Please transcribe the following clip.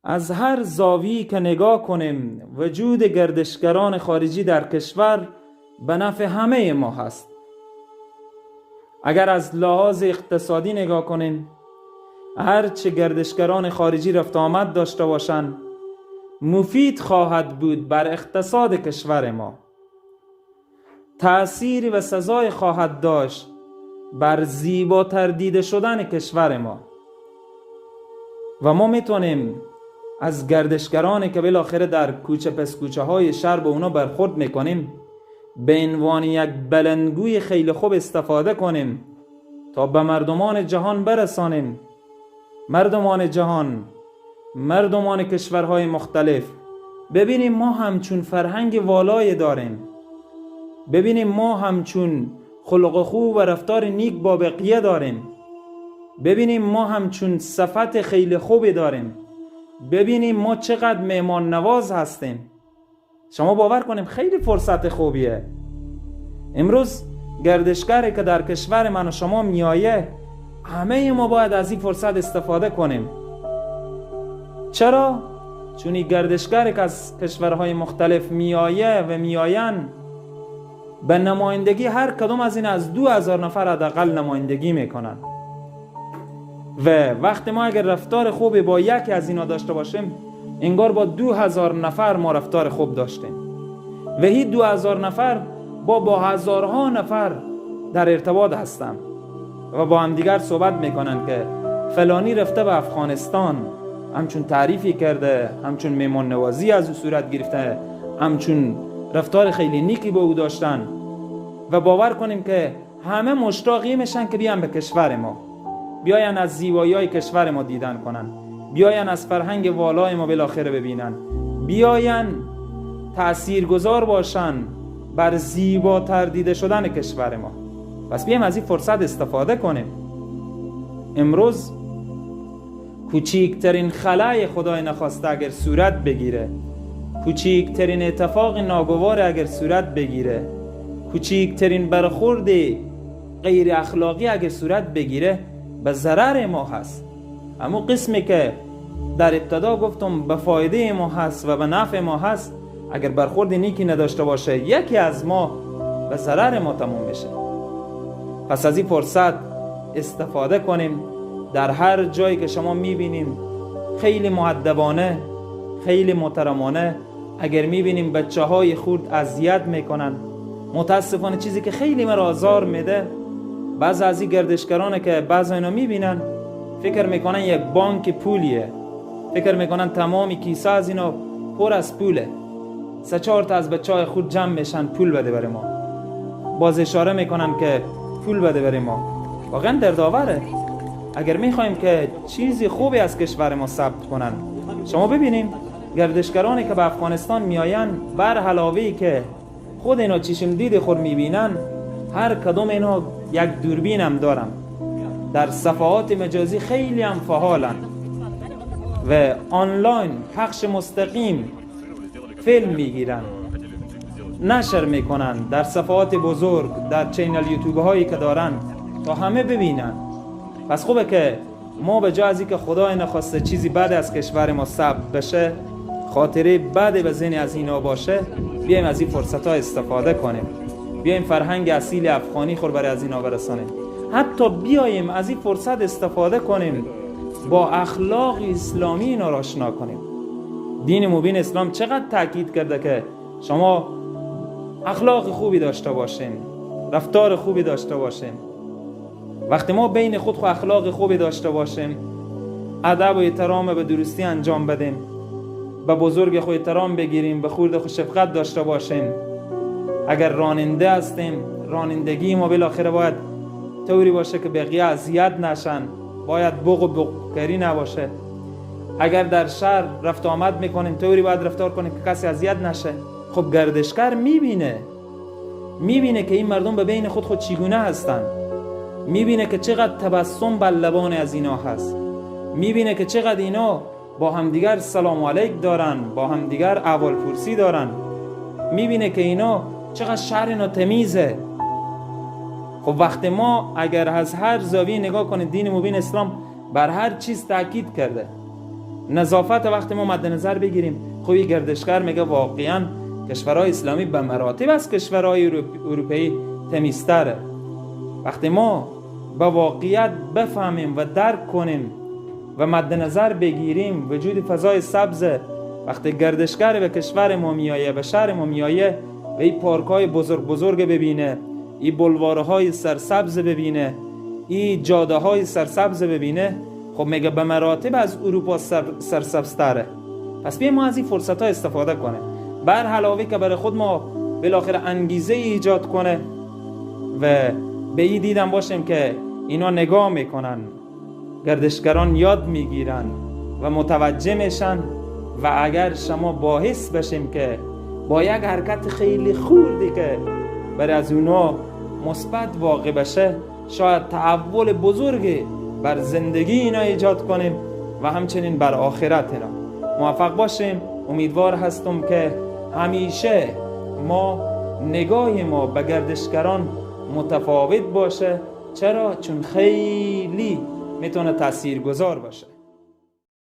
از هر زاویه‌ای که نگاه کنیم وجود گردشگران خارجی در کشور به نفع همه ما هست. اگر از لحاظ اقتصادی نگاه کنیم، هرچه گردشگران خارجی رفت آمد داشته باشند مفید خواهد بود بر اقتصاد کشور ما، تأثیری و سزای خواهد داشت بر زیباتر دیده شدن کشور ما و ما میتونیم از گردشگرانی که بالاخره در کوچه پس کوچه های شهر به اونا برخورد میکنیم به عنوان یک بلندگوی خیلی خوب استفاده کنیم تا به مردمان جهان برسانیم. مردمان جهان، مردمان کشورهای مختلف، ببینیم ما همچون فرهنگ والای داریم، ببینیم ما همچون خلق خوب و رفتار نیک با بقیه داریم، ببینیم ما همچون صفت خیلی خوبی داریم، ببینیم ما چقدر مهمان نواز هستیم. شما باور کنیم خیلی فرصت خوبیه. امروز گردشگری که در کشور من و شما میایه، همه ما باید از این فرصت استفاده کنیم. چرا؟ چون این گردشگری که از کشورهای مختلف میایه و میاین به نمایندگی هر کدوم از این از 2000 نفر حداقل نمایندگی میکنن و وقتی ما اگر رفتار خوبی با یکی از اینا داشته باشیم انگار با 2000 نفر ما رفتار خوب داشتیم و این 2000 نفر با هزارها نفر در ارتباط هستن و با هم دیگر صحبت میکنن که فلانی رفته به افغانستان، همچون تعریفی کرده، همچون مهمان نوازی از او صورت گرفته، همچون رفتار خیلی نیکی با او داشتن و باور کنیم که همه مشتاقی میشن که بیان به کشور ما، بیاین از زیبایی‌های کشور ما دیدن کنن، بیاین از فرهنگ والای ما بالاخره ببینن، بیاین تأثیرگذار باشن بر زیباتر دیده شدن کشور ما. پس بیایم از این فرصت استفاده کنیم. امروز کوچکترین خلای خدای نخواسته اگر صورت بگیره، کوچکترین اتفاق ناگوار اگر صورت بگیره، کوچکترین برخورد غیر اخلاقی اگر صورت بگیره، به ضرر ما هست. اما قسمی که در ابتدا گفتم به فایده ما هست و به نفع ما هست، اگر برخورد نیکی نداشته باشه یکی از ما به ضرر ما تموم میشه. پس از این فرصت استفاده کنیم. در هر جایی که شما میبینیم خیلی مؤدبانه، خیلی محترمانه اگر میبینیم بچه های خرد اذیت میکنن، متاسفانه چیزی که خیلی مرا آزار میده، بعض از این گردشگرانه که بعض اینا میبینن فکر میکنن یک بانک پولیه، فکر میکنن تمامی کیسه از اینا پر از پوله، 3-4 تا از بچه های خود جمع میشن پول بده بره ما، باز اشاره میکنن که پول بده بره ما. واقعا دردآوره. اگر میخوایم که چیزی خوبی از کشور ما ثبت کنن، شما ببینیم گردشگرانی که به افغانستان میاین بر علاوه‌ای که خود اینا چشم دید خود میبینن، هر کدوم اینا یک دوربین هم دارن، در صفحات مجازی خیلی هم فعالن و آنلاین پخش مستقیم فیلم میگیرن، نشر میکنن در صفحات بزرگ، در چینل یوتیوب هایی که دارن تا همه ببینن. پس خوبه که ما به جای از اینکه خدای نخواسته چیزی بد از کشور ما ثبت بشه، خاطره بد به ذهن از اینا باشه، بیایم از این فرصت ها استفاده کنیم، بیایم فرهنگ اصیل افغانی خود برای از اینا برسانیم، حتی بیایم از این فرصت استفاده کنیم با اخلاق اسلامی اینا را آشنا کنیم. دین مبین اسلام چقدر تاکید کرده که شما اخلاق خوبی داشته باشین، رفتار خوبی داشته باشین. وقتی ما بین خود اخلاق خوبی داشته باشیم، ادب و احترام به درستی انجام بدیم، به بزرگ خود احترام بگیریم، به خرد خود شفقت داشته باشیم، اگر راننده هستیم رانندگی ما بالاخره باید طوری باشه که بقیه اذیت نشن، باید بغ و بغکری نباشه. اگر در شهر رفت آمد میکنیم طوری باید رفتار کنیم که کسی اذیت نشه. خب گردشگر میبینه که این مردم به بین خود چگونه هستن، میبینه که چقدر تبسم بر لبان از اینا هست، میبینه که چقدر اینا با همدیگر سلام علیک دارن، با همدیگر احوال پرسی دارن، میبینه که اینا چقدر شهر اینا تمیزه. خب وقتی ما اگر از هر زاویه نگاه کنیم، دین مبین اسلام بر هر چیز تاکید کرده، نظافت وقتی ما مد نظر بگیریم، خوی گردشگر میگه واقعا کشورهای اسلامی به مراتب از کشورهای اروپایی تمیزتره. وقتی ما با واقعیت بفهمیم و درک کنیم و مد نظر بگیریم وجود فضای سبز، وقتی گردشگر به کشور ما میایه، به شهر ما میایه و این پارک‌های بزرگ بزرگ ببینه، این بلوارهای سرسبز ببینه، این جاده‌های سرسبز ببینه، خب میگه به مراتب از اروپا سرسبزتره. پس بیایم ما از این فرصت‌ها استفاده کنه، بر علاوه که برای خود ما بالاخره انگیزه ایجاد کنه و به این دیدن باشیم که اینا نگاه میکنن، گردشگران یاد میگیرن و متوجه میشن و اگر شما باعث بشیم که با یک حرکت خیلی خوردی که برای از اونا مثبت واقع بشه، شاید تحول بزرگی بر زندگی اینا ایجاد کنیم و همچنین بر آخرت اینا. موفق باشیم. امیدوار هستم که همیشه نگاه ما به گردشگران متفاوت باشه. چرا؟ چون خیلی میتونه تاثیرگذار باشه.